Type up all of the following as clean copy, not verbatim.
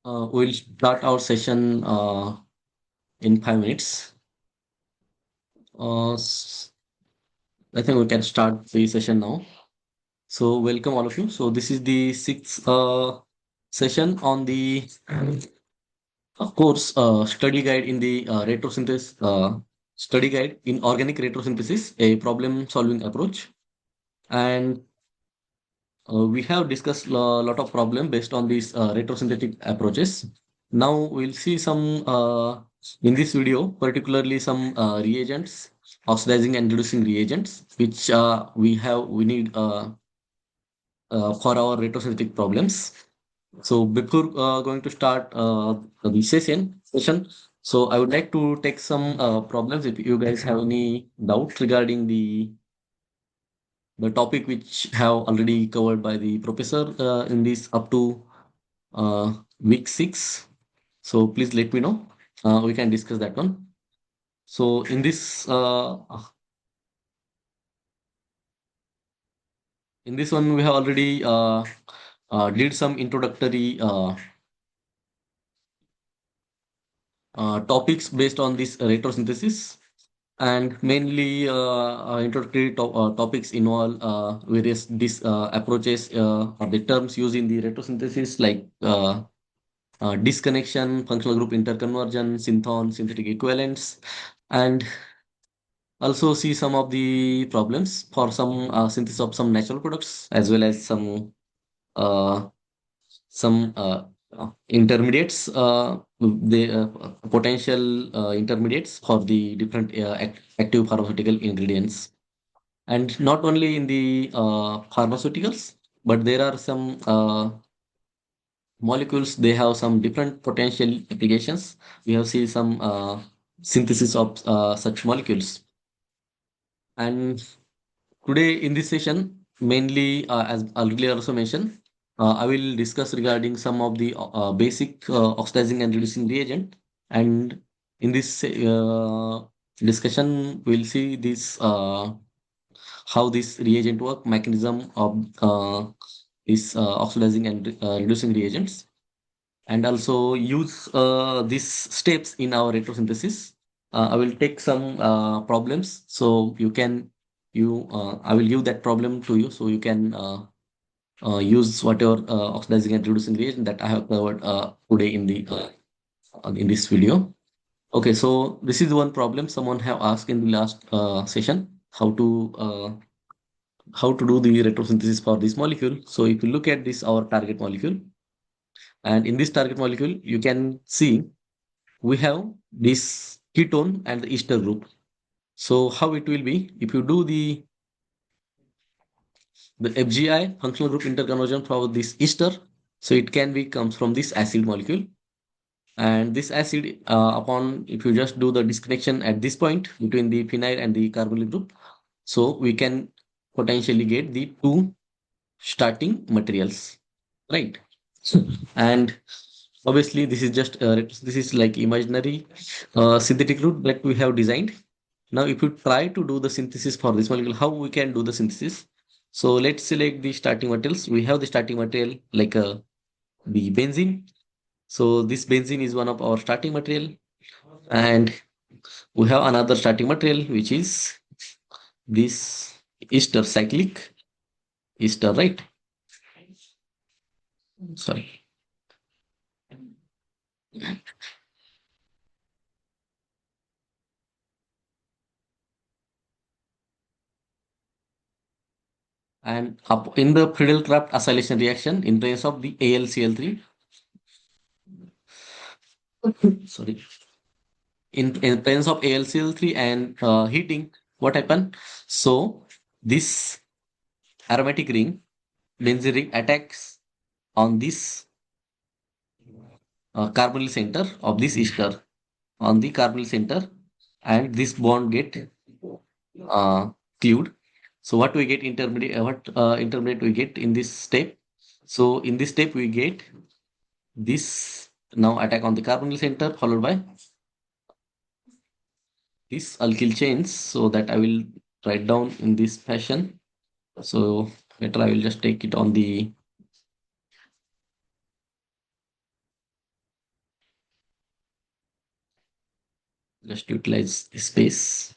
We'll start our session in 5 minutes. I think we can start the session now. So, welcome all of you. So, this is the sixth session on the course study guide in the retrosynthesis study guide in organic retrosynthesis, a problem solving approach. And we have discussed a lot of problem based on these retrosynthetic approaches. Now we'll see some in this video, particularly some reagents, oxidizing and reducing reagents, which we need for our retrosynthetic problems. So before going to start the session, so I would like to take some problems. If you guys have any doubts regarding the topic which have already covered by the professor in this up to week 6. So please let me know. We can discuss that one. So in this one we have already did some introductory topics based on this retrosynthesis, and mainly introductory topics involve various these approaches or the terms used in the retrosynthesis like disconnection, functional group interconversion, synthon, synthetic equivalents, and also see some of the problems for some synthesis of some natural products as well as uh, some intermediates, the potential intermediates for the different active pharmaceutical ingredients. And not only in the pharmaceuticals, but there are some molecules, they have some different potential applications. We have seen some synthesis of such molecules. And today in this session, mainly as earlier also mentioned, I will discuss regarding some of the basic oxidizing and reducing reagent. And in this discussion, we'll see this how this reagent work, mechanism of this oxidizing and reducing reagents, and also use these steps in our retrosynthesis. I will take some problems, so you can I will give that problem to you, so you can use whatever oxidizing and reducing reagent that I have covered today in this video. Okay, so this is one problem someone have asked in the last session, how to do the retrosynthesis for this molecule. So if you look at this, our target molecule, and in this target molecule, you can see we have this ketone and the ester group. So how it will be if you do the FGI, functional group interconversion, for this ester. So it can be comes from this acid molecule, and this acid upon if you just do the disconnection at this point between the phenyl and the carbonyl group, so we can potentially get the two starting materials, right? And obviously this is just this is like imaginary synthetic route that we have designed. Now if you try to do the synthesis for this molecule, how we can do the synthesis? So let's select the starting materials. We have the starting material like the benzene. So this benzene is one of our starting material, and we have another starting material which is this ester, cyclic ester, right? Sorry. And up in the Friedel-Crafts acylation reaction in place of the AlCl3, sorry, in presence of AlCl3 and heating, what happened? So this aromatic ring, benzene ring, attacks on this carbonyl center of this ester, on the carbonyl center, and this bond get uh, cleaved. So what we get intermediate, what intermediate we get in this step? So in this step we get this now attack on the carbonyl center followed by this alkyl chains, so that I will write down in this fashion. So better I will just take it on the Just utilize the space.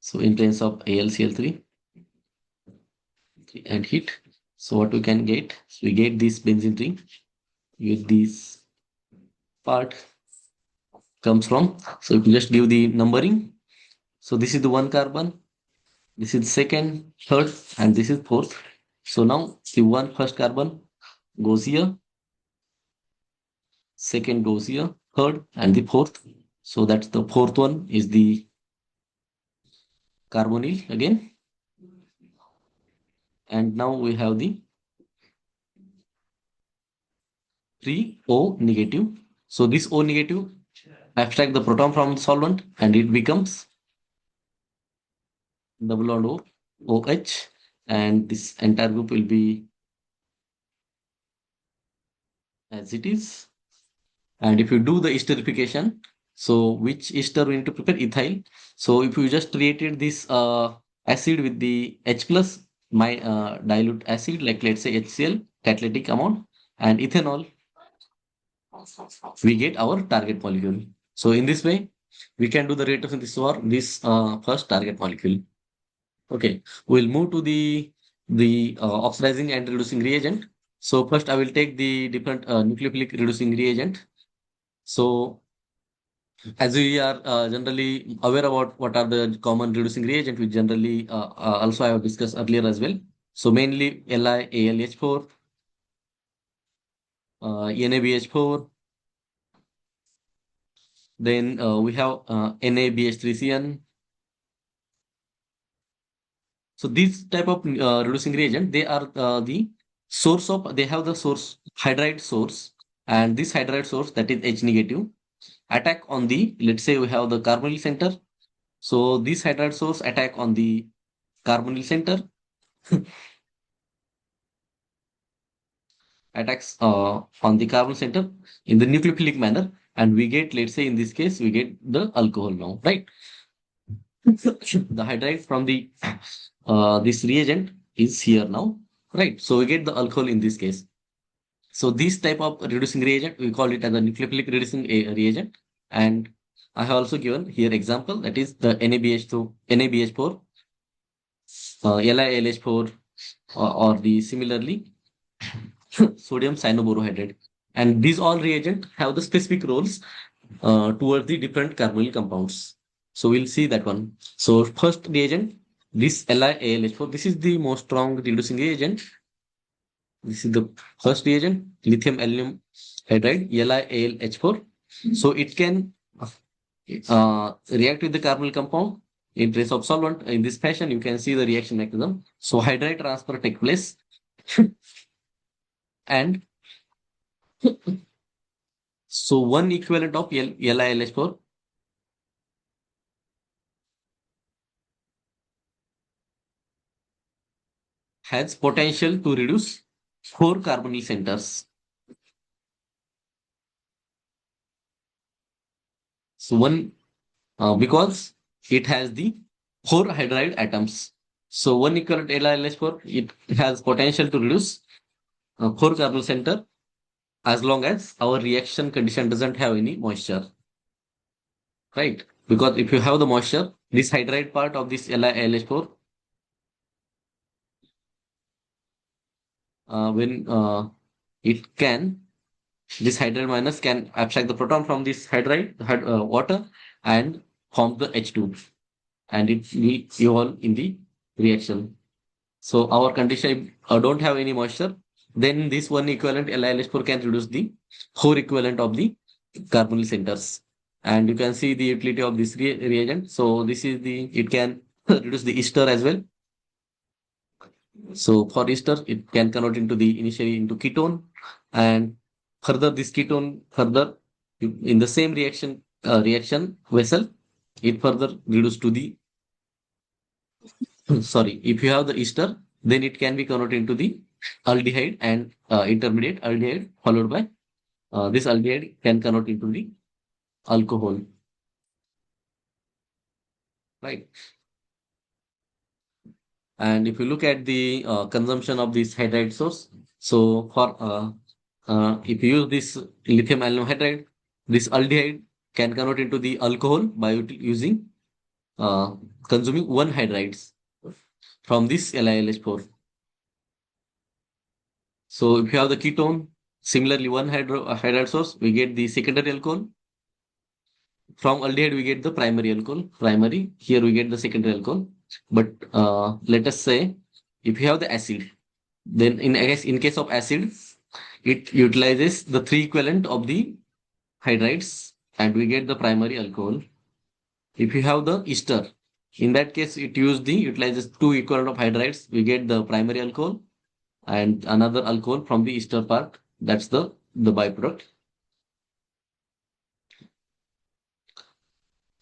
So in terms of AlCl3 and heat, so what we can get? So we get this benzene ring with this part comes from. So if you just give the numbering, so this is the one carbon, this is second, third, and this is fourth. So now the one first carbon goes here, second goes here, third, and the fourth. So that's the fourth one is the carbonyl again. And now we have the 3O negative. So this O negative abstract the proton from the solvent and it becomes double bond O, OH, and this entire group will be as it is. And if you do the esterification, so which ester we need to prepare? Ethyl. So if you just created this acid with the H plus, my dilute acid, like let's say HCl, catalytic amount, and ethanol, we get our target molecule. So in this way, we can do the rate of synthesis for this first target molecule. Okay, we'll move to the oxidizing and reducing reagent. So first I will take the different nucleophilic reducing reagent. So as we are generally aware about what are the common reducing reagent, we generally also I have discussed earlier as well. So mainly LiAlH4, NaBH4, then we have NaBH3CN. So these type of reducing reagent, they are the source of, they have the source, hydride source, and this hydride source that is H negative attack on the, let's say we have the carbonyl center. So this hydride source attack on the carbonyl center attacks on the carbon center in the nucleophilic manner, and we get, let's say in this case, we get the alcohol now, right? The hydride from the this reagent is here now, right? So we get the alcohol in this case. So this type of reducing reagent, we call it as a nucleophilic reducing reagent. And I have also given here example that is the NaBH2, NaBH4, LiLH4, or the similarly sodium cyanoborohydride. And these all reagents have the specific roles towards the different carbonyl compounds. So we'll see that one. So first reagent, this LiAlH4, this is the most strong reducing reagent. This is the first reagent, lithium aluminum hydride, LiAlH4. So it can react with the carbonyl compound in place of solvent. In this fashion, you can see the reaction mechanism. So hydride transfer take place and so one equivalent of LiLH4 has potential to reduce four carbonyl centers. So one because it has the four hydride atoms. So one equivalent LiLH4 it has potential to reduce four carbonyl center as long as our reaction condition doesn't have any moisture, right? Because if you have the moisture, this hydride part of this LiLH4 when it can this hydride minus can abstract the proton from this hydride water and form the H2 and it will evolve in the reaction. So our condition don't have any moisture, then this one equivalent LiLH4 can reduce the four equivalent of the carbonyl centers. And you can see the utility of this reagent. So this is the, it can reduce the ester as well. So for ester, it can convert into the initially into ketone, and further this ketone further in the same reaction vessel, it further reduced to the sorry. If you have the ester, then it can be converted into the aldehyde and intermediate aldehyde followed by this aldehyde can convert into the alcohol, right? And if you look at the consumption of this hydride source, so for if you use this lithium aluminum hydride, this aldehyde can convert into the alcohol by using uh, consuming one hydrides from this LiLH4. So if you have the ketone, similarly one hydride source, we get the secondary alcohol. From aldehyde, we get the primary alcohol. Primary, here we get the secondary alcohol. But let us say if you have the acid, then in case of acid, it utilizes the three equivalent of the hydrides and we get the primary alcohol. If you have the ester, in that case, it utilizes two equivalent of hydrides. We get the primary alcohol and another alcohol from the ester part. That's the byproduct.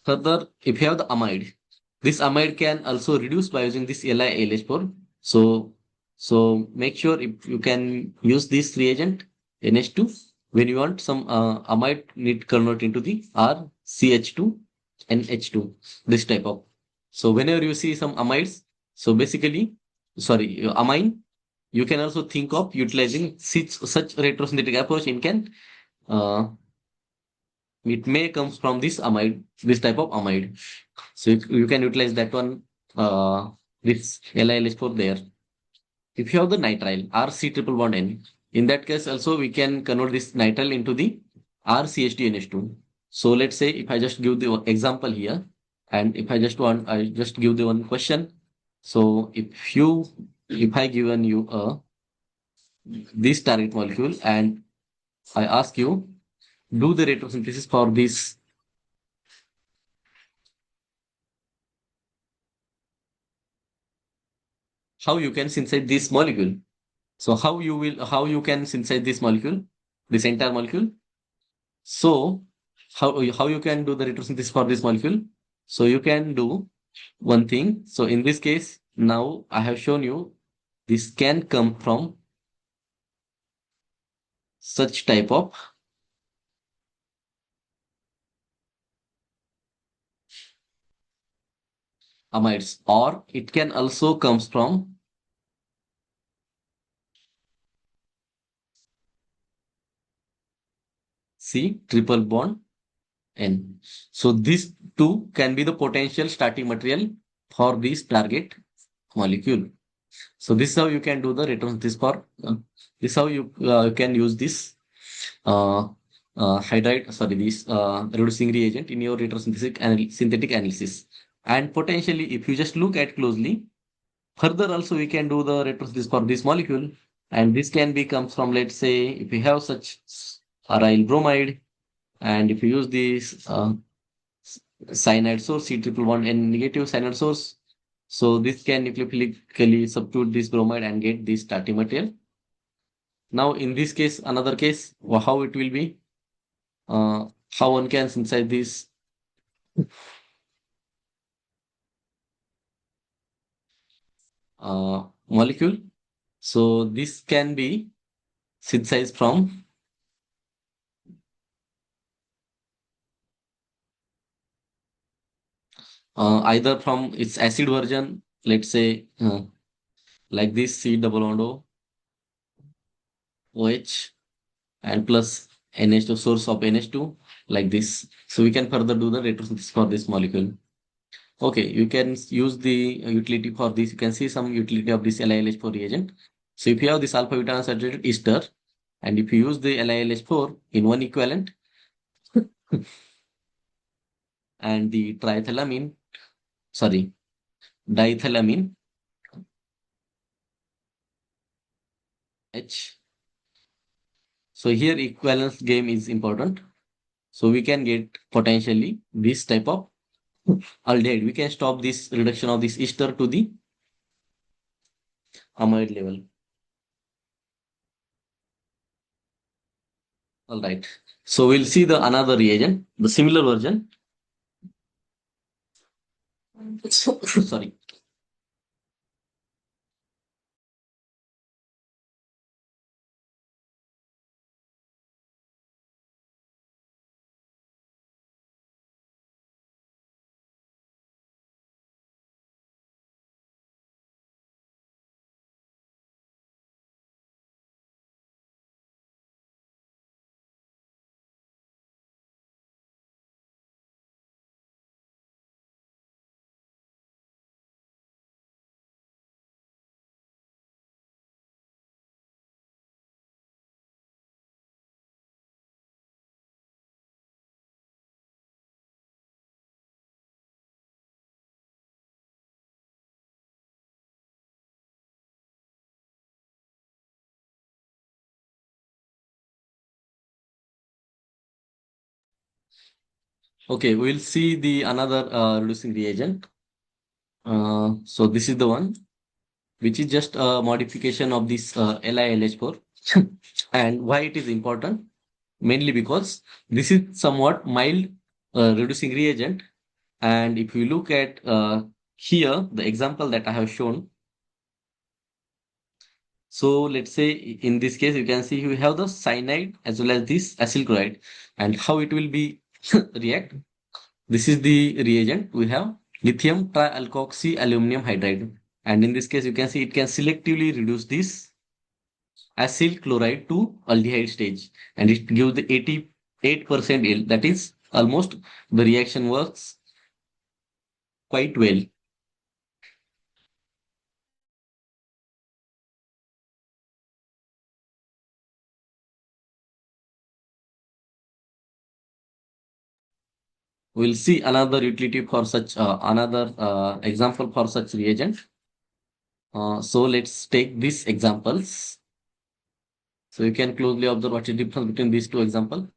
Further, if you have the amide, this amide can also reduce by using this LiAlH4. So, so make sure if you can use this reagent NH2 when you want some amide need convert into the RCH2 NH2, this type of. So whenever you see some amides, so basically, sorry, amine, you can also think of utilizing such retrosynthetic approach in can uh, it may comes from this amide, this type of amide. So you can utilize that one, this LiLH4 there. If you have the nitrile, RC triple bond N, in that case also we can convert this nitrile into the RCH2NH2. So let's say if I just give the example here, and if I just give the one question. So if I given you this target molecule and I ask you, do the retrosynthesis for this, how you can synthesize this molecule. So how you can synthesize this molecule, this entire molecule. So how you can do the retrosynthesis for this molecule? So you can do one thing. So in this case, now I have shown you this can come from such type of amides, or it can also comes from C triple bond N. So these two can be the potential starting material for this target molecule. So this is how you can do the retrosynthesis for. This is how you can use this uh, hydride, sorry, this reducing reagent in your synthetic analysis. And potentially, if you just look at closely, further also we can do the retrosynthesis for this molecule. And this can be comes from, let's say, if we have such aryl bromide, and if you use this cyanide source, C triple one and negative cyanide source, so this can nucleophilically substitute this bromide and get this starting material. Now, in this case, another case, how it will be, how one can synthesize this molecule. So this can be synthesized from either from its acid version, let's say like this C double bond O, OH, and plus NH2 source of NH2 like this. So we can further do the retrosynthesis for this molecule. Okay, you can use the utility for this. You can see some utility of this LiLH4 reagent. So if you have this alpha beta unsaturated ester, and if you use the LiLH4 in one equivalent and the triethylamine, sorry, diethylamine H. So here equivalence game is important. So we can get potentially this type of aldehyde. We can stop this reduction of this ester to the amide level. All right. So we'll see the another reagent, the similar version. Sorry. Okay, we'll see the another reducing reagent. So this is the one which is just a modification of this LiLH4. And why it is important? Mainly because this is somewhat mild reducing reagent. And if you look at here, the example that I have shown, so let's say in this case, you can see we have the cyanide as well as this acyl chloride, and how it will be react. This is the reagent. We have lithium trialkoxy aluminum hydride. And in this case, you can see it can selectively reduce this acyl chloride to aldehyde stage. And it gives the 88% yield. That is almost the reaction works quite well. We'll see another utility for such another example for such reagent. So let's take these examples. So you can closely observe what is the difference between these two examples.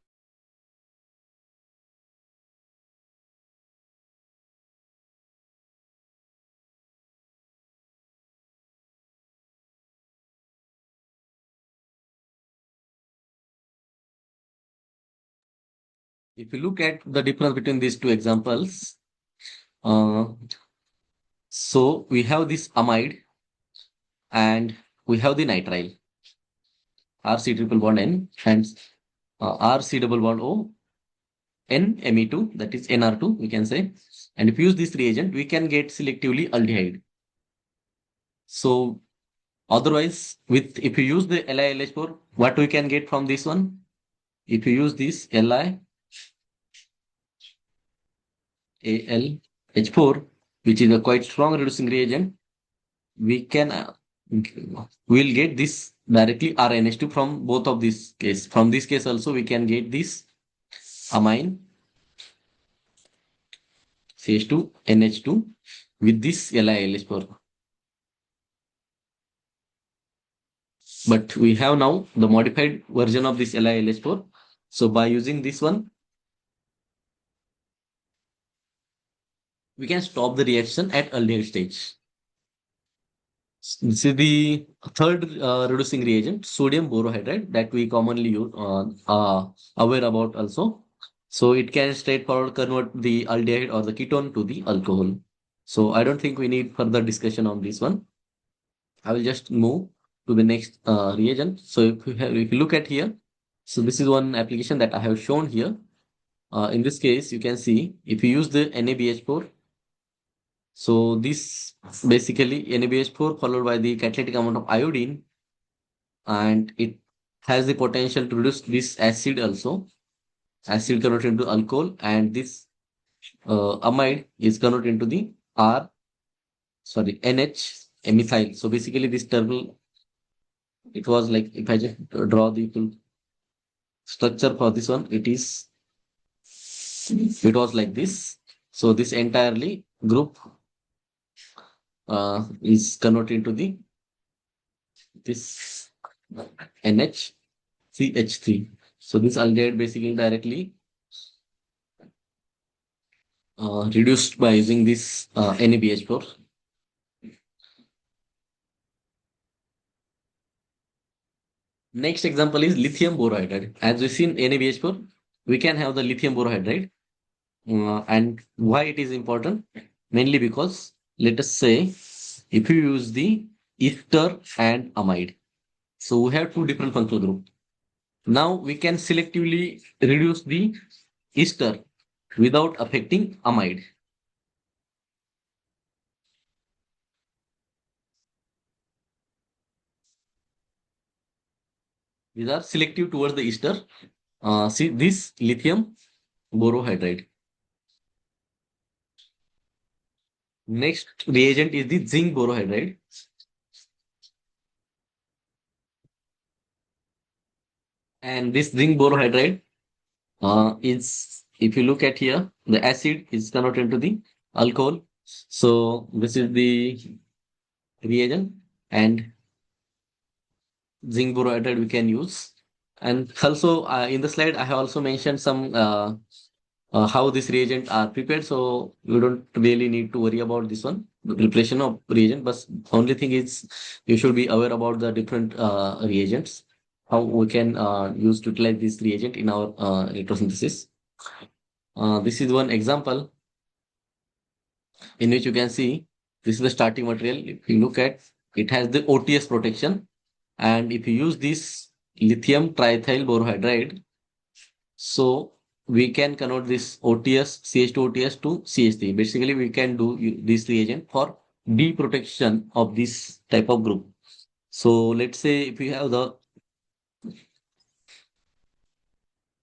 If you look at the difference between these two examples, uh, so we have this amide and we have the nitrile, RC triple bond N and RC double bond O, N Me2, that is Nr2, we can say. And if you use this reagent, we can get selectively aldehyde. So otherwise, with if you use the LiLH4, what we can get from this one? If you use this LiAlH4, which is a quite strong reducing reagent, we can we'll get this directly RNH2 from both of these case. From this case also we can get this amine CH2 NH2 with this LiLH4. But we have now the modified version of this LiLH4. So by using this one, we can stop the reaction at aldehyde stage. This is the third reducing reagent, sodium borohydride, that we commonly use, aware about also. So it can straightforward convert the aldehyde or the ketone to the alcohol. So I don't think we need further discussion on this one. I will just move to the next reagent. So if you look at here, so this is one application that I have shown here. In this case, you can see if you use the NaBH4, so this basically NaBH4 followed by the catalytic amount of iodine, and it has the potential to reduce this acid also. Acid converted into alcohol, and this amide is converted into the NH methyl. So basically, this terminal, it was like if I just draw the full structure for this one, it was like this. So this entirely group is converted into the this NHCH3. So this aldehyde basically directly reduced by using this NaBH4. Next example is lithium borohydride. As we seen NaBH4, we can have the lithium borohydride. And why it is important? Mainly because, let us say, if you use the ester and amide, so we have two different functional groups. Now we can selectively reduce the ester without affecting amide. These are selective towards the ester. See this lithium borohydride. Next reagent is the zinc borohydride. And this zinc borohydride is, if you look at here, the acid is converted into the alcohol. So this is the reagent, and zinc borohydride we can use. And also in the slide, I have also mentioned some how this reagent are prepared. So you don't really need to worry about this one, the preparation of reagent. But only thing is you should be aware about the different reagents, how we can use to utilize this reagent in our retrosynthesis. This is one example in which you can see this is the starting material. If you look at, it has the OTS protection, and if you use this lithium triethyl borohydride, so we can convert this OTS, CH2 OTS to CH3. Basically, we can do this reagent for deprotection of this type of group. So let's say if you have the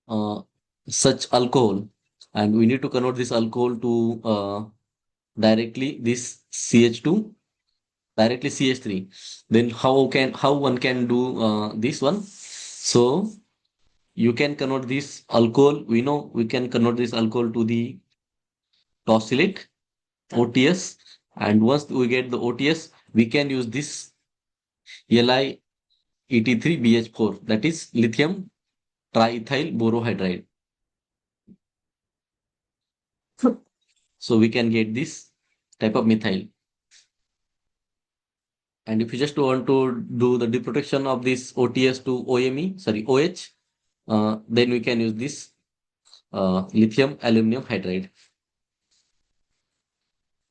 uh, such alcohol, and we need to convert this alcohol to directly this CH2 directly CH3, then how one can do this one? So you can convert this alcohol. We know we can convert this alcohol to the tosylate OTS, and once we get the OTS, we can use this LiET3BH4, that is lithium triethyl borohydride. So we can get this type of methyl. And if you just want to do the deprotection of this OTS to OH, then we can use this lithium aluminum hydride.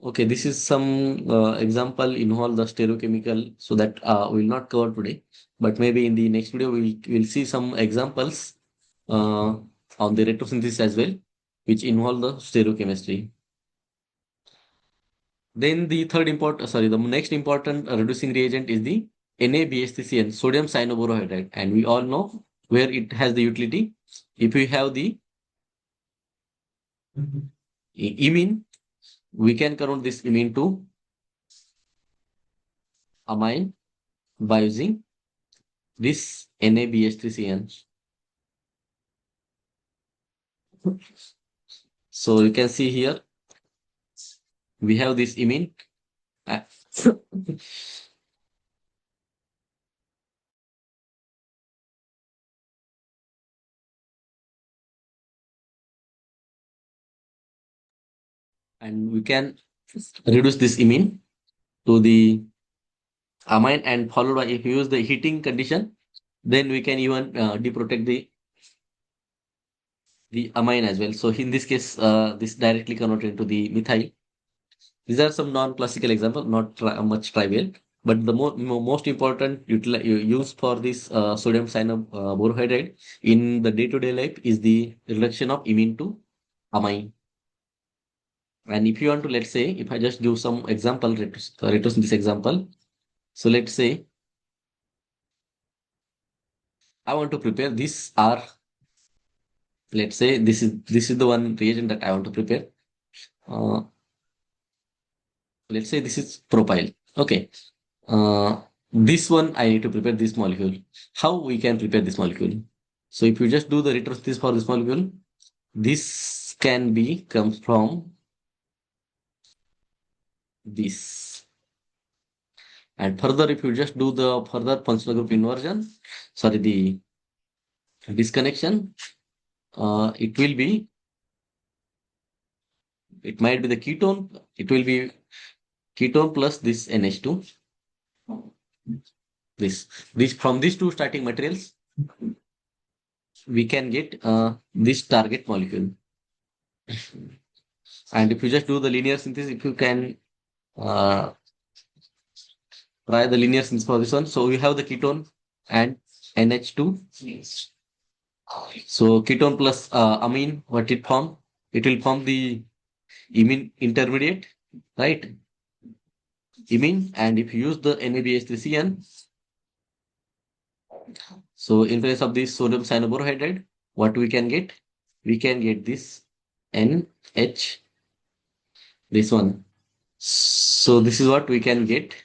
Okay, this is some example involve the stereochemical, so that we will not cover today, but maybe in the next video we will see some examples uh, on the retrosynthesis as well, which involve the stereochemistry. Then the next important reducing reagent is the NaBH3CN, sodium cyanoborohydride, and we all know where it has the utility. If we have the imine, we can convert this imine to amine by using this NaBH3CN. So you can see here we have this imine, uh, and we can reduce this imine to the amine, and followed by, if you use the heating condition, then we can even deprotect the amine as well. So in this case, this directly converted into the methyl. These are some non-classical example, not much trivial, but the most important use for this sodium cyanoborohydride in the day-to-day life is the reduction of imine to amine. And if you want to, let's say, if I just give some example, retrosynthesis example. So let's say I want to prepare this R. Let's say this is the one reagent that I want to prepare. Uh, let's say this is propyl. Okay. This one I need to prepare this molecule. How we can prepare this molecule? So if you just do the retrosynthesis for this molecule, this can be comes from this. And further, if you just do the further functional group inversion, sorry, the disconnection, it will be, it might be the ketone, it will be ketone plus this NH2. This from these two starting materials, we can get this target molecule. And if you just do the linear synthesis, if you can uh, try the linear synthesis for this one. So we have the ketone and NH2. So ketone plus amine, what it form? It will form the imine intermediate, right? Imine, and if you use the NaBH3CN, so in place of this sodium cyanoborohydride, what we can get? We can get this NH, this one. So this is what we can get.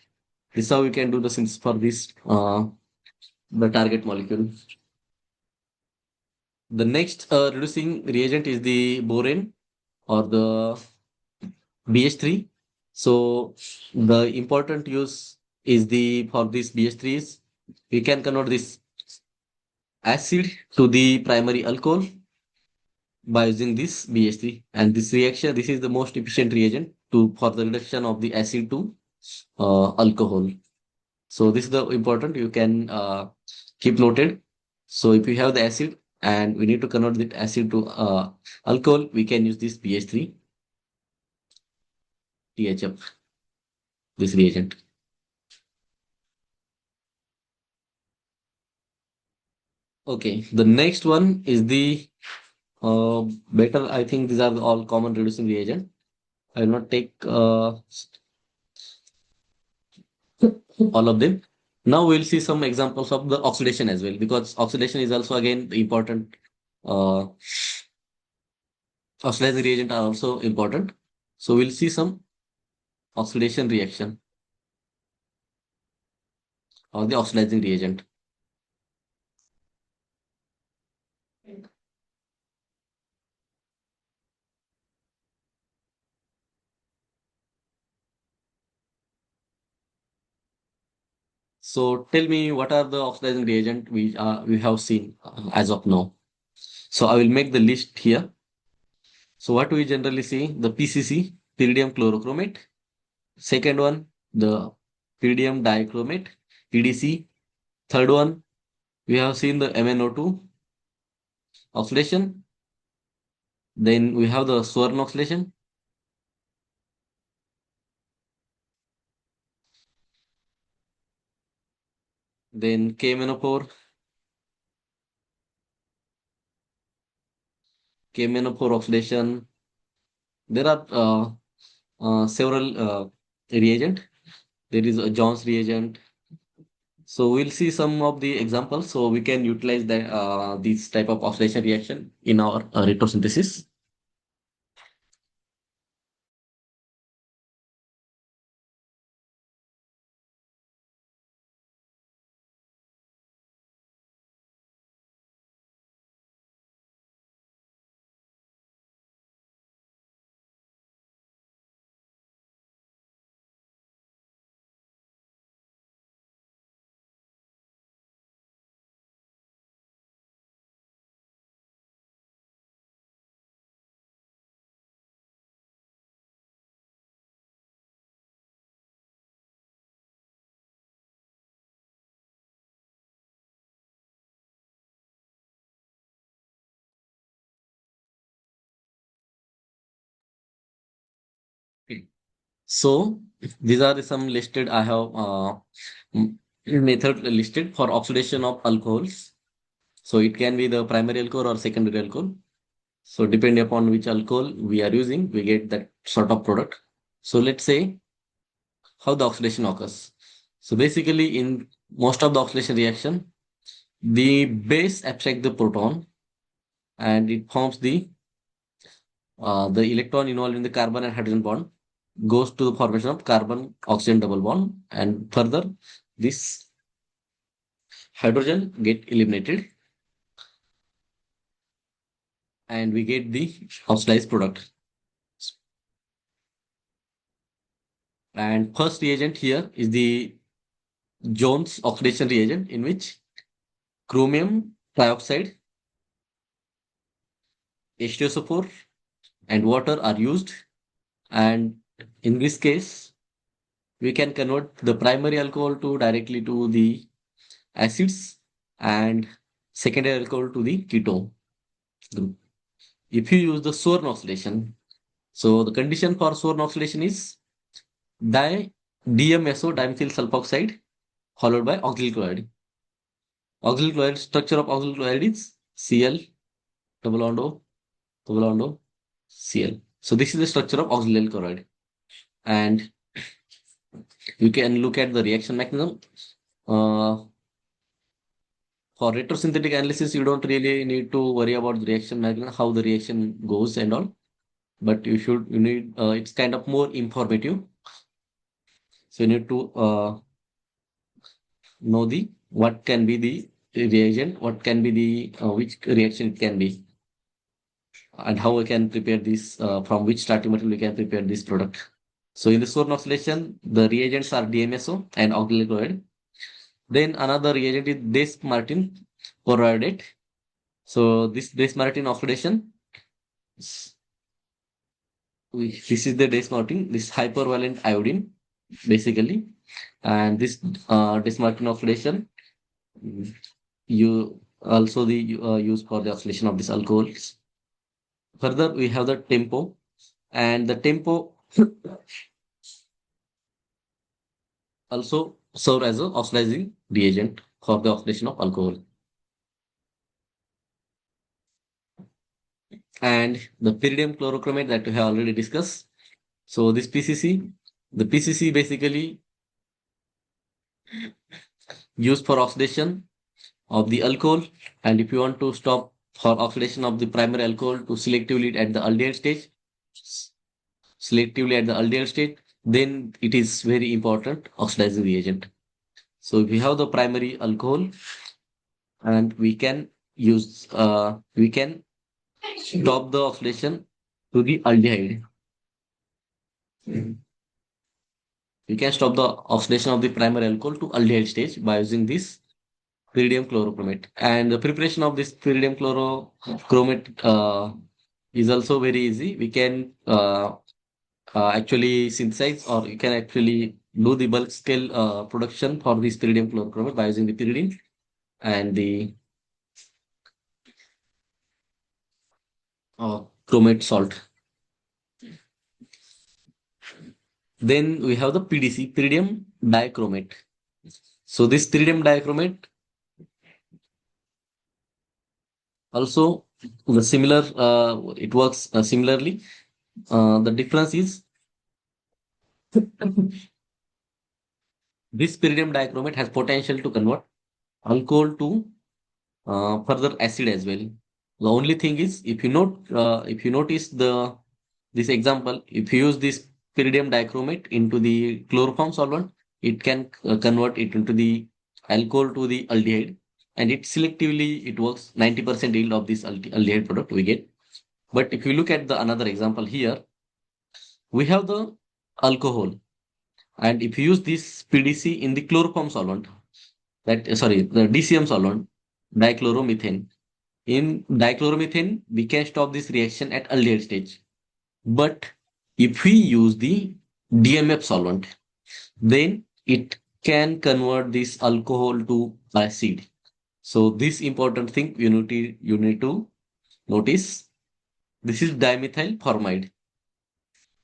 This is how we can do the synthesis for this the target molecule. The next reducing reagent is the boron or the BH3. So the important use is the for this BH3s, we can convert this acid to the primary alcohol, by using this BH3. And this reaction, this is the most efficient reagent to for the reduction of the acid to alcohol. So this is the important you can keep noted. So if you have the acid and we need to convert that acid to alcohol, we can use this BH3 THF, this reagent. Okay, the next one is the better. I think these are all common reducing reagent. I will not take all of them. Now we'll see some examples of the oxidation as well, because oxidation is also again the important. Uh, Oxidizing reagent are also important. So we'll see some oxidation reaction or the oxidizing reagent. So tell me what are the oxidizing reagent we have seen as of now. So I will make the list here. So what we generally see, the PCC, pyridium chlorochromate. Second one, the pyridium dichromate, PDC. Third one, we have seen the MnO2 oxidation. Then we have the Swern oxidation. Then KMnO4, KMnO4 oxidation. There are several reagent. There is a Jones reagent. So we'll see some of the examples. So we can utilize this type of oxidation reaction in our retrosynthesis. So these are some listed. I have m- method listed for oxidation of alcohols. So it can be the primary alcohol or secondary alcohol. So depending upon which alcohol we are using, we get that sort of product. So let's say how the oxidation occurs. So basically, in most of the oxidation reaction, the base abstract the proton and it forms the electron involved in the carbon and hydrogen bond goes to the formation of carbon oxygen double bond, and further this hydrogen get eliminated and we get the oxidized product. And first reagent here is the Jones oxidation reagent, in which chromium trioxide, H2SO4 and water are used. And in this case, we can convert the primary alcohol to directly to the acids and secondary alcohol to the ketone group. If you use the Swern oxidation, so the condition for Swern oxidation is DMSO, dimethyl sulfoxide, followed by auxiliary chloride. Auxiliary chloride, structure of auxiliary chloride is Cl, double bond O, double bond O, Cl. So this is the structure of auxiliary chloride. And you can look at the reaction mechanism. Uh, for retrosynthetic analysis, you don't really need to worry about the reaction mechanism, how the reaction goes and all. But you need, it's kind of more informative. So you need to know the what can be the reagent, what can be the which reaction it can be, and how we can prepare this, from which starting material we can prepare this product. So in the Swern oxidation, the reagents are DMSO and auxiliary chloride. Then another reagent is Des Martin chloride. So this Des Martin oxidation, S- This is the dismarking, this hypervalent iodine, basically, and this dismarking oxidation, mm, you also the use for the oxidation of these alcohols. Further, we have the tempo, and the tempo also serve as a oxidizing reagent for the oxidation of alcohol. And the pyridium chlorochromate that we have already discussed. So this PCC, the PCC basically used for oxidation of the alcohol. And if you want to stop for oxidation of the primary alcohol to selectively at the aldehyde stage, selectively at the aldehyde state, then it is very important oxidizing reagent. So if we have the primary alcohol and we can stop the oxidation to the aldehyde. We can stop the oxidation of the primary alcohol to aldehyde stage by using this pyridium chlorochromate. And the preparation of this pyridium chlorochromate is also very easy. We can actually synthesize, or you can actually do the bulk scale production for this pyridium chlorochromate by using the pyridine and the chromate salt. Then we have the PDC, pyridium dichromate. So this pyridium dichromate also the similar, it works similarly. The difference is this pyridium dichromate has potential to convert alcohol to further acid as well. The only thing is, if you notice this example, if you use this pyridium dichromate into the chloroform solvent, it can convert it into the alcohol to the aldehyde, and it selectively it works 90% yield of this aldehyde product we get. But if you look at the another example here, we have the alcohol, and if you use this PDC in the chloroform solvent, the DCM solvent, dichloromethane. In dichloromethane, we can stop this reaction at aldehyde stage. But if we use the DMF solvent, then it can convert this alcohol to acid. So this important thing you need to notice. This is dimethyl formide.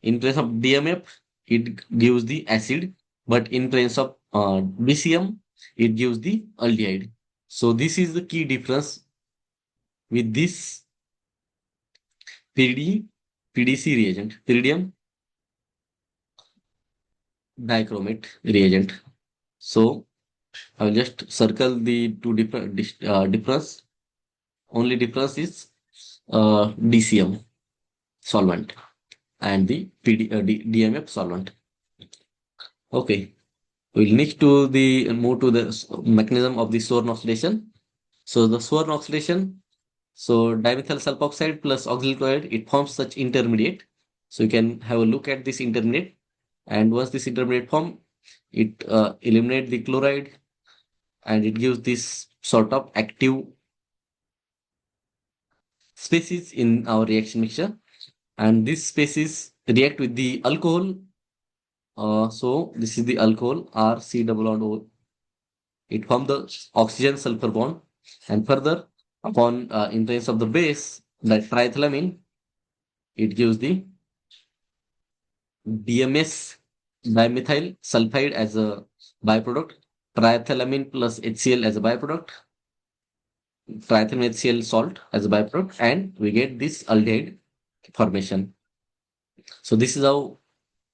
In place of DMF, it gives the acid, but in place of BCM, it gives the aldehyde. So this is the key difference with this PD, PDC reagent, pyridium dichromate reagent. So I will just circle the two difference. Only difference is DCM solvent and the DMF solvent. Okay, we'll next to the move to the mechanism of the Swarn oxidation. So the Swarn oxidation, so dimethyl sulfoxide plus auxiliary chloride, it forms such intermediate. So you can have a look at this intermediate, and once this intermediate form, it eliminates the chloride, and it gives this sort of active species in our reaction mixture, and this species react with the alcohol. So this is the alcohol RC double bond O. It forms the oxygen sulfur bond, and further upon influence of the base, like triethylamine, it gives the DMS, dimethyl sulfide, as a byproduct, triethylamine plus HCl as a byproduct, triethylamine HCl salt as a byproduct, and we get this aldehyde formation. So this is how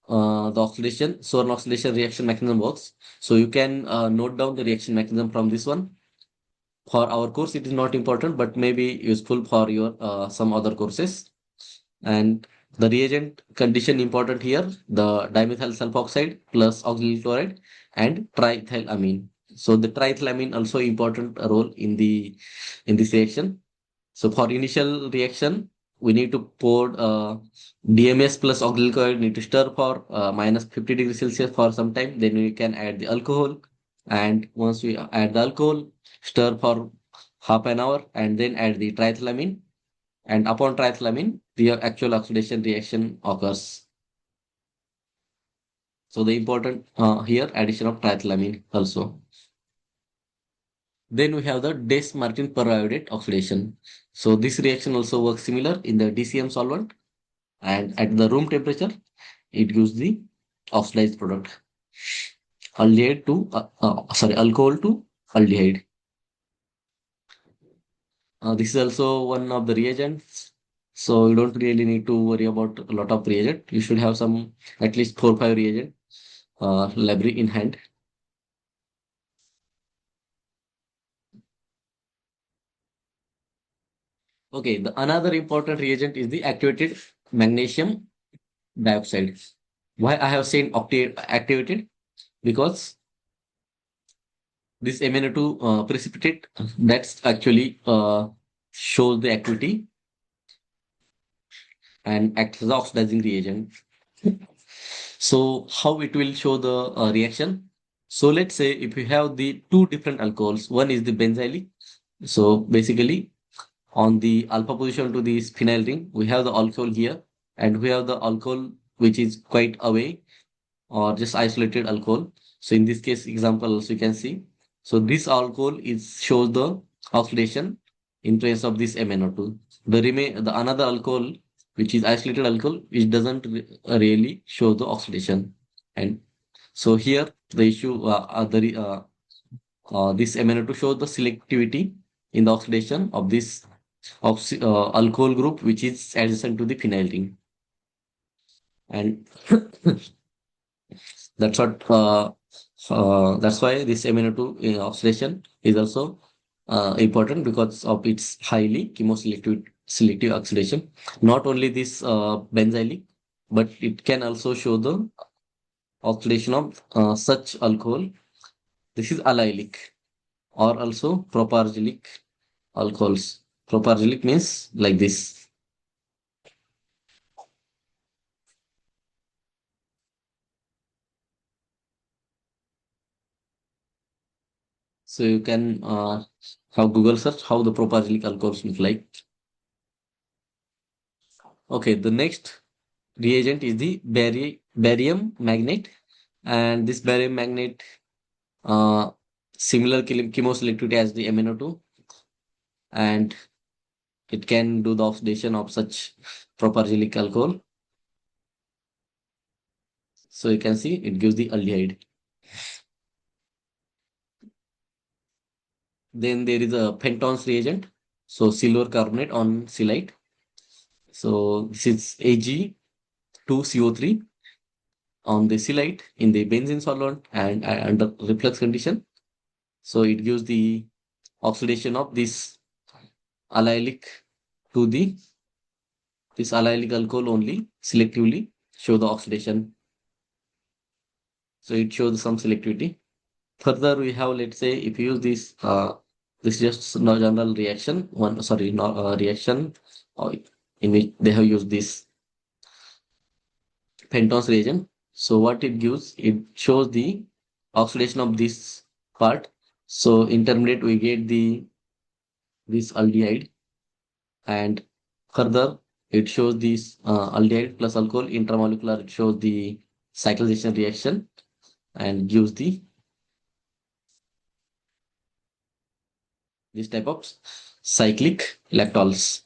the oxidation, Swarn oxidation reaction mechanism works. So you can note down the reaction mechanism from this one. For our course, it is not important, but may be useful for your some other courses. And the reagent condition important here, the dimethyl sulfoxide plus auxiliary chloride and triethylamine. So the triethylamine also important role in this reaction. So for initial reaction, we need to pour DMS plus auxiliary chloride, need to stir for minus 50 degrees Celsius for some time. Then we can add the alcohol. And once we add the alcohol, stir for half an hour and then add the triethylamine. And upon triethylamine, the actual oxidation reaction occurs. So the important here addition of triethylamine also. Then we have the Des-Martin periodate oxidation. So this reaction also works similar in the DCM solvent, and at the room temperature, it gives the oxidized product, aldehyde to alcohol to aldehyde. This is also one of the reagents. So you don't really need to worry about a lot of reagent. You should have some at least 4 or 5 reagent library in hand. Okay, the another important reagent is the activated magnesium dioxide. Why I have said activated? Because this MnO2 precipitate that's actually shows the activity and acts as the oxidizing reagent. So how it will show the reaction? So let's say if you have the two different alcohols, one is the benzylic. So basically on the alpha position to this phenyl ring, we have the alcohol here, and we have the alcohol which is quite away or just isolated alcohol. So in this case example also you can see. So this alcohol is shows the oxidation in place of this MnO2. The another alcohol which is isolated alcohol which doesn't really show the oxidation. And so here the issue this MnO2 shows the selectivity in the oxidation of this alcohol group which is adjacent to the phenyl ring. And that's what that's why this MnO2 oxidation is also important because of its highly chemoselective selective oxidation. Not only this benzylic, but it can also show the oxidation of such alcohol. This is allylic or also propargylic alcohols. Propargylic means like this. So you can have Google search how the propargylic alcohols look like. Okay, the next reagent is the barium magnet, and this barium magnet uh, similar chemoselectivity as the MnO2, and it can do the oxidation of such propargylic alcohol. So you can see it gives the aldehyde. Then there is a pentones reagent, so silver carbonate on silite. So this is Ag2CO3 on the silite in the benzene solvent and under reflux condition. So it gives the oxidation of this allylic to the this allylic alcohol only selectively show the oxidation. So it shows some selectivity. Further, we have, let's say, if you use this is just no general reaction, reaction uh, in which they have used this pentones reagent. So what it gives, it shows the oxidation of this part. So intermediate, we get this aldehyde, and further it shows this aldehyde plus alcohol intramolecular. It shows the cyclization reaction and gives the this type of cyclic lactols.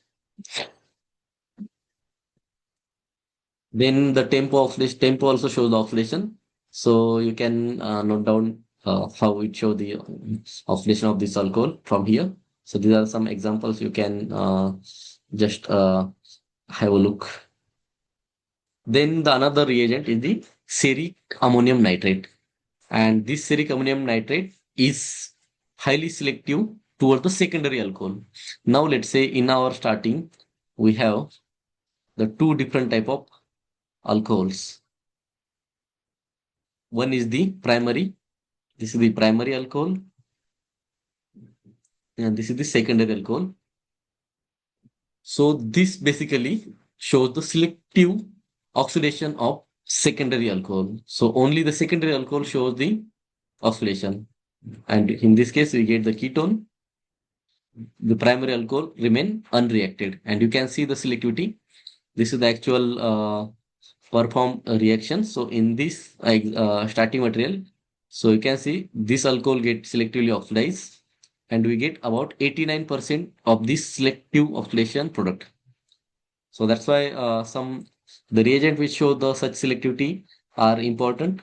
Then the tempo of this tempo also shows the oxidation. So you can note down how it show the oxidation of this alcohol from here. So these are some examples you can just have a look. Then the another reagent is the ceric ammonium nitrate. And this ceric ammonium nitrate is highly selective towards the secondary alcohol. Now let's say in our starting, we have the two different type of alcohols. One is the primary. This is the primary alcohol, and this is the secondary alcohol. So this basically shows the selective oxidation of secondary alcohol. So only the secondary alcohol shows the oxidation. And in this case, we get the ketone. The primary alcohol remain unreacted. And you can see the selectivity. This is the actual perform reaction. So in this starting material, so you can see this alcohol get selectively oxidized, and we get about 89% of this selective oxidation product. So that's why some the reagent which show the such selectivity are important.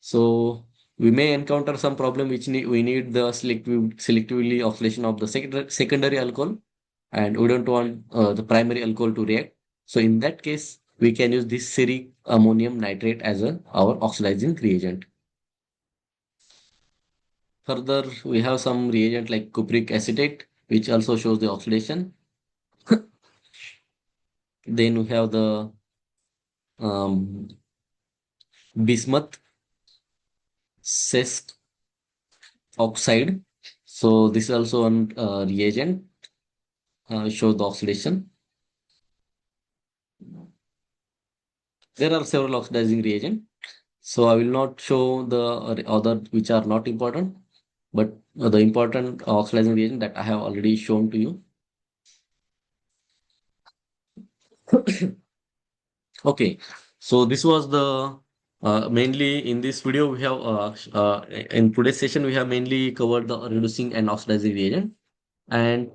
So we may encounter some problem which we need the selectively oxidation of the secondary alcohol, and we don't want the primary alcohol to react. So in that case, we can use this ceric ammonium nitrate as our oxidizing reagent. Further, we have some reagent like cupric acetate, which also shows the oxidation. Then we have the um, bismuth cest oxide. So this is also an reagent, shows the oxidation. There are several oxidizing reagents. So I will not show the other which are not important, but the important oxidizing reagent that I have already shown to you. Okay, so this was the mainly in this video we have in today's session we have mainly covered the reducing and oxidizing reagent, and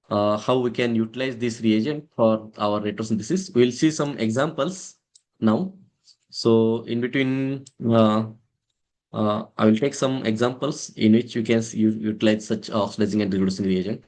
how we can utilize this reagent for our retrosynthesis. We'll see some examples now. So in between, I will take some examples in which you can utilize such oxidizing and reducing reagent.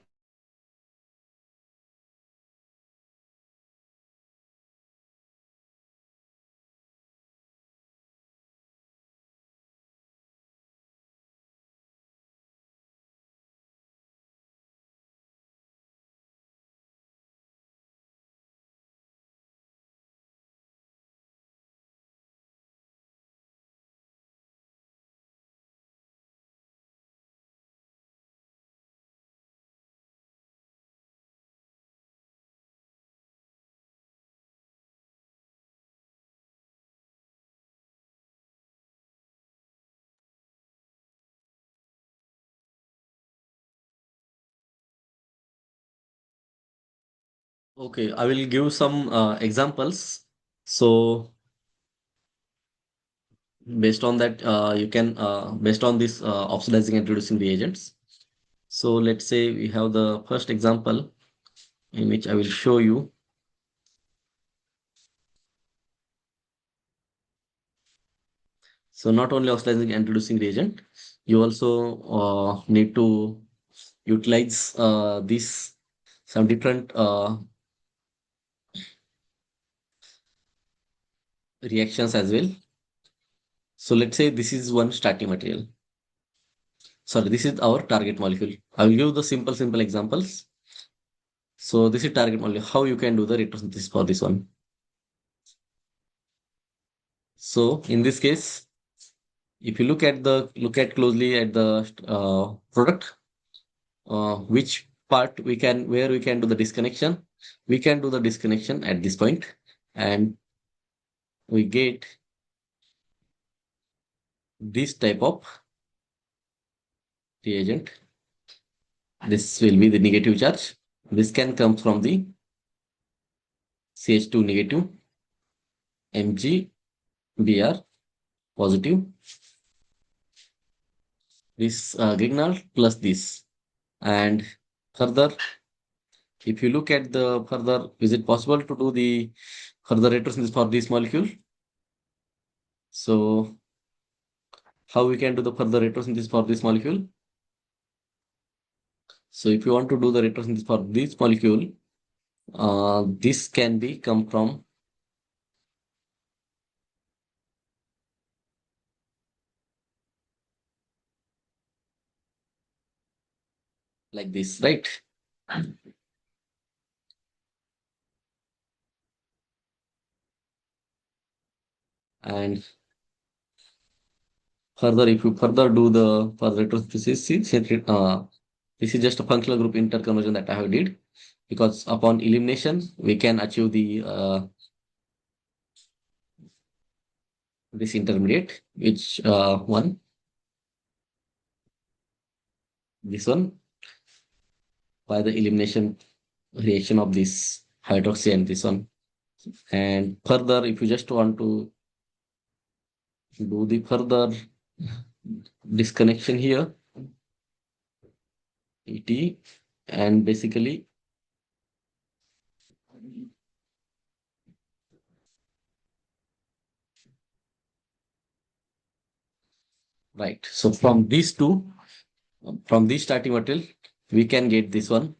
Okay, I will give some examples. So based on that, you can based on this oxidizing and reducing reagents. So let's say we have the first example in which I will show you. So not only oxidizing and reducing reagent, you also need to utilize these some different reactions as well. So let's say this is one starting material. Sorry, this is our target molecule. I will give the simple examples. So this is target molecule. How you can do the retrosynthesis for this one. So in this case, if you look at closely at the product, which part we can where we can do the disconnection, we can do the disconnection at this point, and we get this type of reagent. This will be the negative charge. This can come from the CH2 negative, MgBr positive, this Grignard plus this. And further, if you look at the further, is it possible to do the further retrosynthesis for this molecule? So how we can do the further retrosynthesis for this molecule? So if you want to do the retrosynthesis for this molecule, this can be come from like this, right? And further, if you further do the further retrosynthesis, this is just a functional group interconversion that I have did, because upon elimination we can achieve the this intermediate, which one, this one, by the elimination reaction of this hydroxy and this one. And further, if you just want to do the further disconnection here, ET, and basically, right. So from these two, from this starting material, we can get this one.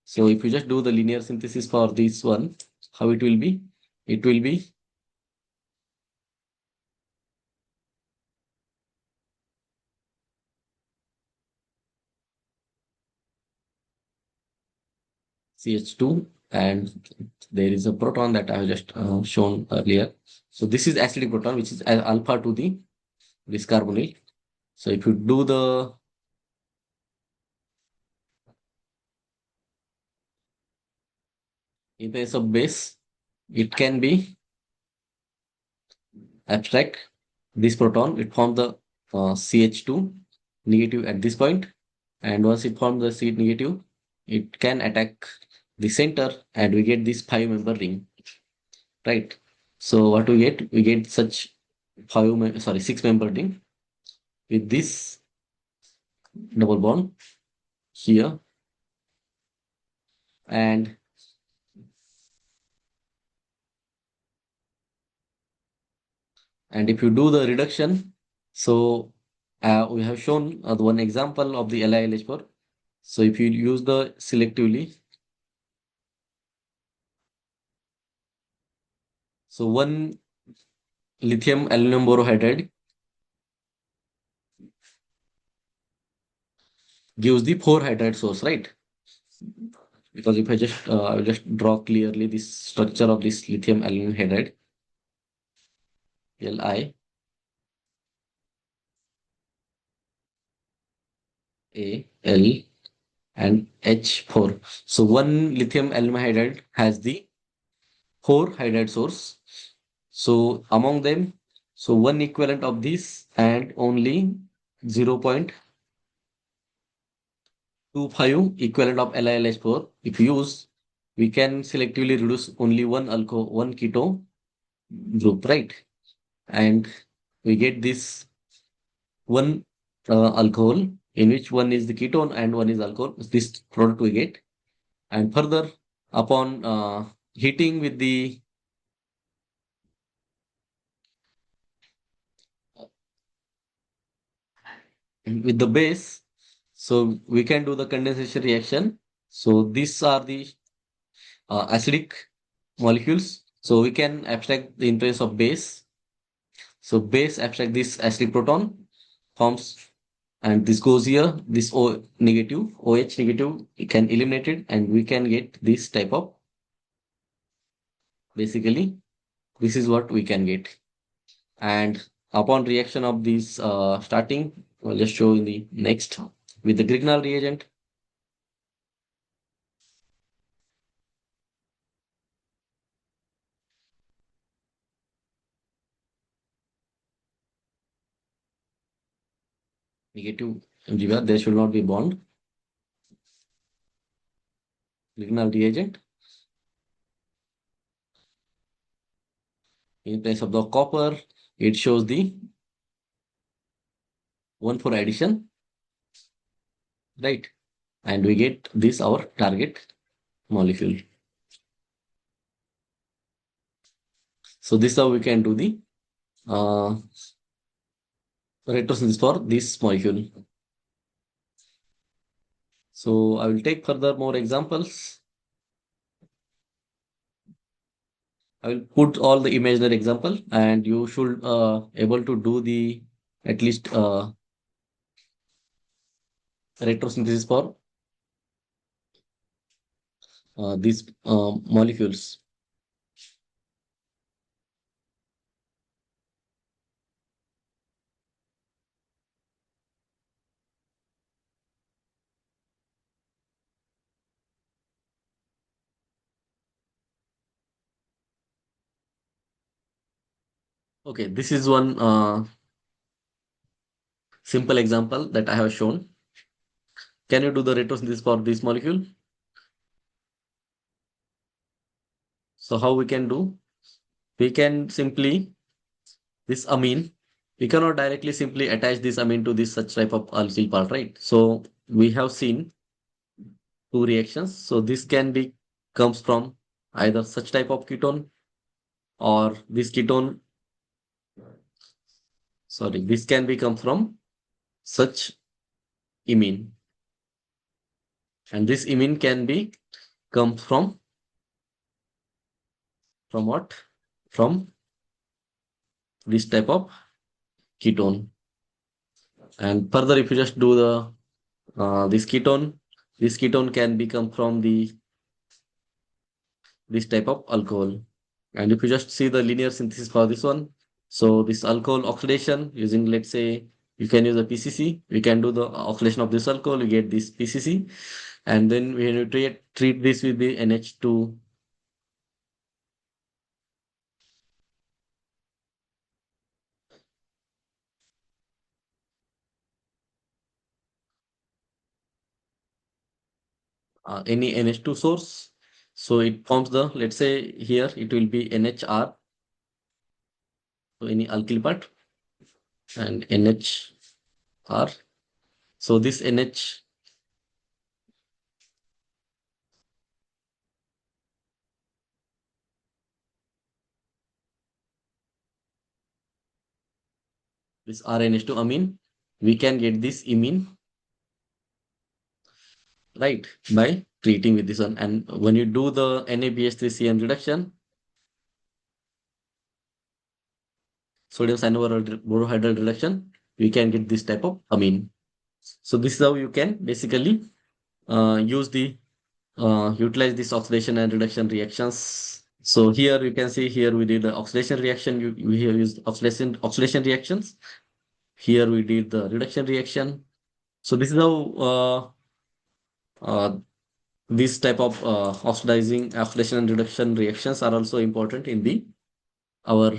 So if you just do the linear synthesis for this one, how it will be? It will be CH2, and there is a proton that I have just shown earlier. So this is acidic proton, which is alpha to the this carbonyl. So if you do the in case of base, it can be abstract this proton. It forms the CH2 negative at this point, and once it forms the C negative, it can attack the center, and we get this five-member ring, right? So what we get? We get such six-member ring with this double bond here, and if you do the reduction, so we have shown the one example of the LiLH4. So if you use the selectively, so one lithium aluminum borohydride gives the four hydride source, right? Because if I will just draw clearly this structure of this lithium aluminum hydride, Li A L and H4. So one lithium aluminum hydride has the four hydride source. So among them, so one equivalent of this and only 0.25 equivalent of LiLH4. If you use, we can selectively reduce only one keto group, right? And we get this one alcohol in which one is the ketone and one is alcohol. This product we get, and further upon heating with the base, so we can do the condensation reaction. So these are the acidic molecules. So we can abstract the interface of base. So base abstract this acidic proton forms, and this goes here, this O negative, OH negative, it can eliminate it, and we can get this type of, basically, this is what we can get. And upon reaction of these starting, I'll just show in the next with the Grignard reagent. Negative MgBr, there should not be bond. Grignard reagent. In place of the copper, it shows the 1 for addition, right? And we get this our target molecule. So this is how we can do the uh, retrosynthesis for this molecule. So I will take further more examples. I will put all the imaginary example, and you should able to do the at least retrosynthesis for these molecules. Okay, this is one simple example that I have shown. Can you do the retrosynthesis for this molecule? So how we can do? we can simply this amine, we cannot directly simply attach this amine to this such type of alkyl part, right? So we have seen two reactions. So this can be comes from either such type of ketone or this ketone, sorry, this can be come from such imine, and this imine can be come from what? From this type of ketone. And further, if you just do the this ketone can become from the this type of alcohol. And if you just see the linear synthesis for this one, so this alcohol oxidation using, let's say, you can use a PCC. We can do the oxidation of this alcohol, you get this PCC, and then when you treat this with the NH2, any NH2 source, so it forms the, let's say here it will be NHR, so any alkyl part, and NHR. So this NH, this RNH2 amine, we can get this imine, right, by treating with this one. And when you do the NaBH3CN reduction, sodium cyanoborohydride reduction, we can get this type of amine. So this is how you can basically use the utilize this oxidation and reduction reactions. So here you can see here we did the oxidation reaction. We have used oxidation reactions. Here we did the reduction reaction. So this is how this type of oxidation and reduction reactions are also important in the our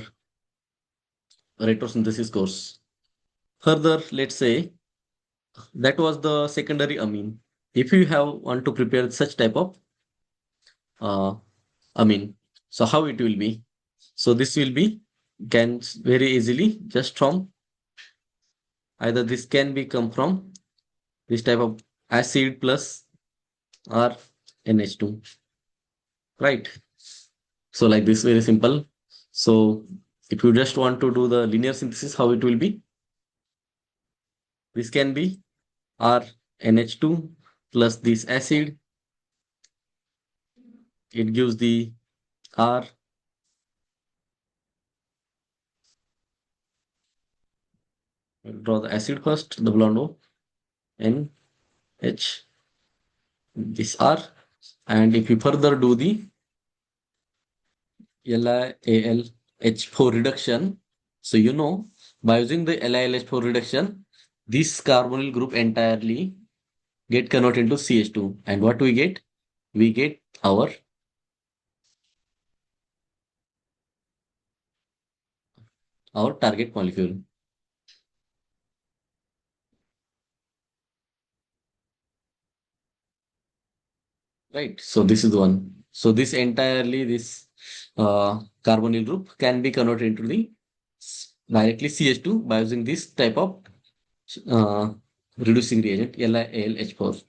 retrosynthesis course. Further, let's say that was the secondary amine. If you have want to prepare such type of uh, amine, so how it will be? So this will be can very easily just from either this can be come from this type of acid plus or NH2, right? So like this, very simple. So if you just want to do the linear synthesis, how it will be? This can be R NH2 plus this acid. It gives the R. Draw the acid first, the blonde O, N H, this R. And if you further do the LiAlH4 reduction, so you know by using the LiLH4 reduction, this carbonyl group entirely get converted into CH2. And what we get? We get our target molecule. Right. So this is the one. So this entirely this carbonyl group can be converted into the directly CH2 by using this type of uh, reducing reagent LiAlH4.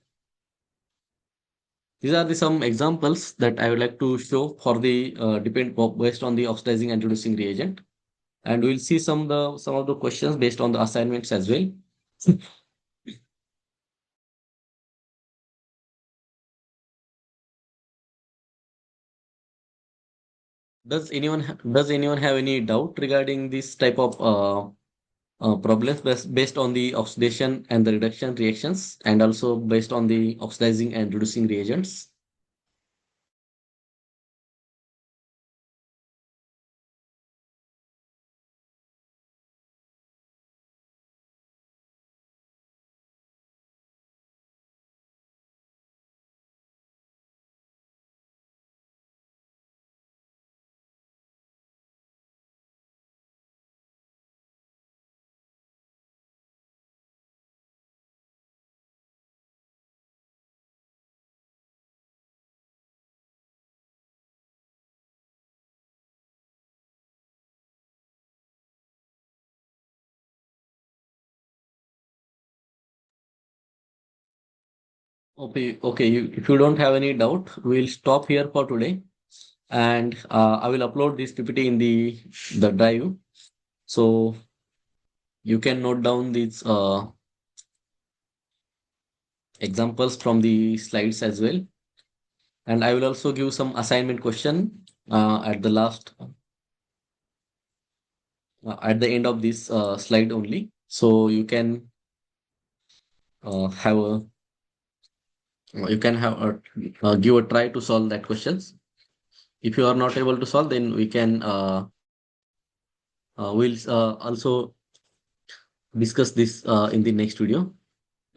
These are the some examples that I would like to show for the depend based on the oxidizing and reducing reagent, and we'll see some of the questions based on the assignments as well. Does anyone have any doubt regarding this type of problems based on the oxidation and the reduction reactions, and also based on the oxidizing and reducing reagents? Okay, okay. If you don't have any doubt, we'll stop here for today, and I will upload this PPT in the drive, so you can note down these examples from the slides as well. And I will also give some assignment question at the last, at the end of this slide only, so have a you can have give a try to solve that questions. If you are not able to solve, then we can we'll also discuss this in the next video.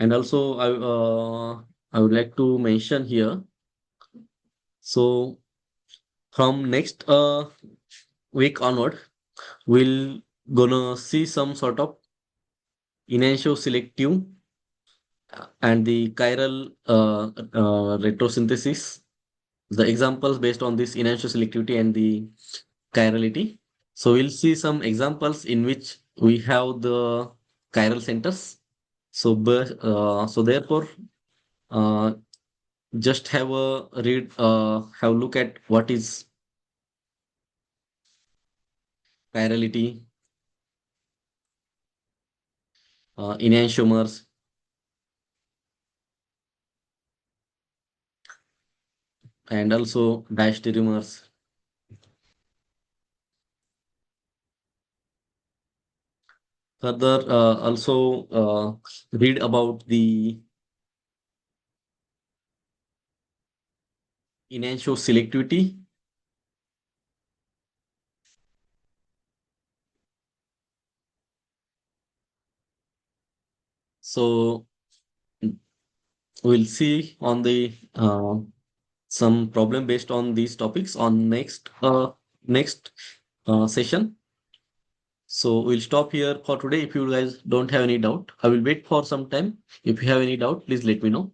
And also I would like to mention here. So from next week onward, we'll gonna see some sort of enantioselective selective and the chiral retrosynthesis. The examples based on this enantioselectivity selectivity and the chirality. So we'll see some examples in which we have the chiral centers. So, so therefore, uh, just have a read, have a look at what is chirality, enantiomers, and also diastereomers. Further, also read about the enantioselectivity. So we'll see on the some problem based on these topics on next session. So we'll stop here for today. If you guys don't have any doubt, I will wait for some time. If you have any doubt, please let me know.